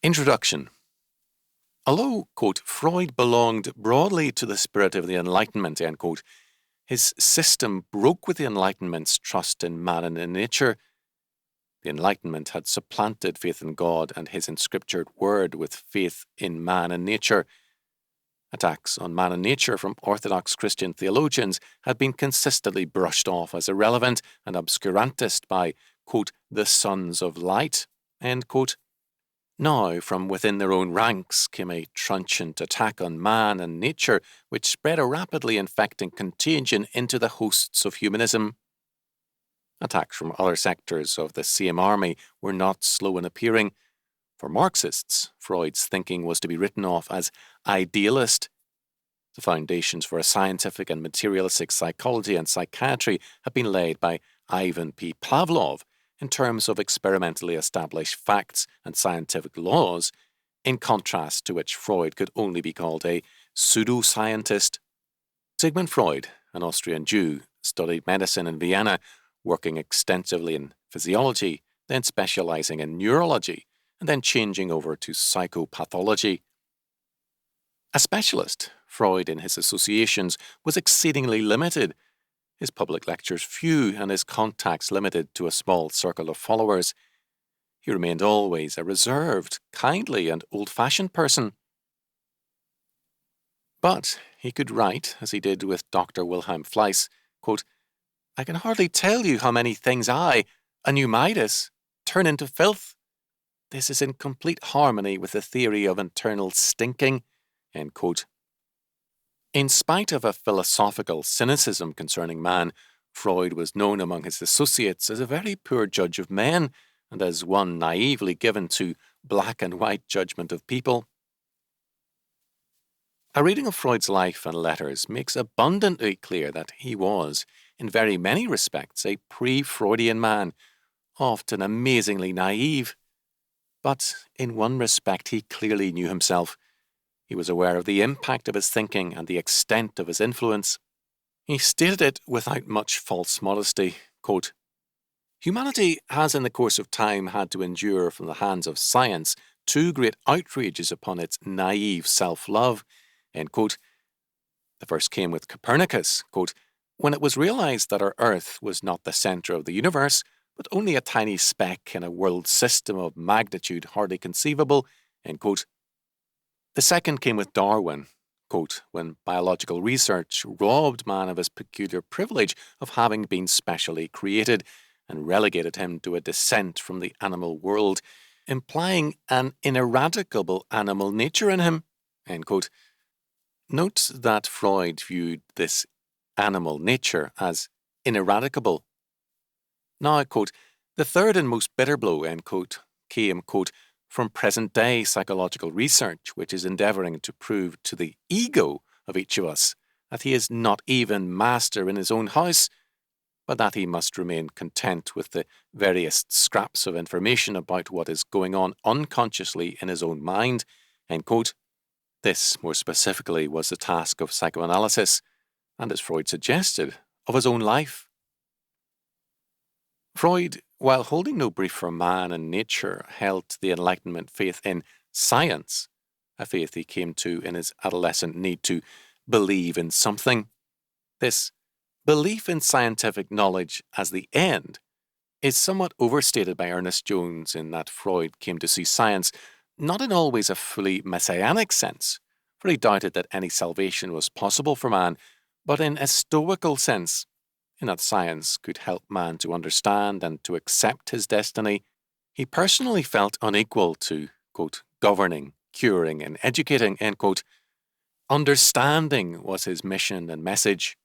Introduction. Although, quote, Freud belonged broadly to the spirit of the Enlightenment, end quote, his system broke with the Enlightenment's trust in man and in nature. The Enlightenment had supplanted faith in God and his inscriptured word with faith in man and nature. Attacks on man and nature from Orthodox Christian theologians had been consistently brushed off as irrelevant and obscurantist by, quote, the sons of light, end quote. Now, from within their own ranks came a trenchant attack on man and nature, which spread a rapidly infecting contagion into the hosts of humanism. Attacks from other sectors of the same army were not slow in appearing. For Marxists, Freud's thinking was to be written off as idealist. The foundations for a scientific and materialistic psychology and psychiatry had been laid by Ivan P. Pavlov in terms of experimentally established facts and scientific laws, in contrast to which Freud could only be called a pseudoscientist. Sigmund Freud, an Austrian Jew, studied medicine in Vienna, working extensively in physiology, then specializing in neurology, and then changing over to psychopathology. A specialist, Freud in his associations was exceedingly limited, his public lectures few and his contacts limited to a small circle of followers. He remained always a reserved, kindly and old-fashioned person. But he could write, as he did with Dr. Wilhelm Fleiss, quote, I can hardly tell you how many things I, a new Midas, turn into filth. This is in complete harmony with the theory of internal stinking, end quote. In spite of a philosophical cynicism concerning man, Freud was known among his associates as a very poor judge of men and as one naively given to black and white judgment of people. A reading of Freud's life and letters makes abundantly clear that he was, in very many respects, a pre-Freudian man, often amazingly naive. But in one respect he clearly knew himself. He was aware of the impact of his thinking and the extent of his influence. He stated it without much false modesty, quote, Humanity has in the course of time had to endure from the hands of science two great outrages upon its naive self-love, end quote. The first came with Copernicus, quote, when it was realized that our Earth was not the center of the universe, but only a tiny speck in a world system of magnitude hardly conceivable, end quote. The second came with Darwin, quote, when biological research robbed man of his peculiar privilege of having been specially created and relegated him to a descent from the animal world, implying an ineradicable animal nature in him, end quote. Note that Freud viewed this animal nature as ineradicable. Now, quote, the third and most bitter blow, end quote, came, quote, from present-day psychological research, which is endeavouring to prove to the ego of each of us that he is not even master in his own house, but that he must remain content with the veriest scraps of information about what is going on unconsciously in his own mind, end quote. This, more specifically, was the task of psychoanalysis, and as Freud suggested, of his own life. Freud, while holding no brief for man and nature, held to the Enlightenment faith in science, a faith he came to in his adolescent need to believe in something. This belief in scientific knowledge as the end is somewhat overstated by Ernest Jones in that Freud came to see science not in always a fully messianic sense, for he doubted that any salvation was possible for man, but in a stoical sense, in that science could help man to understand and to accept his destiny. He personally felt unequal to, quote, governing, curing, and educating, end quote. Understanding was his mission and message.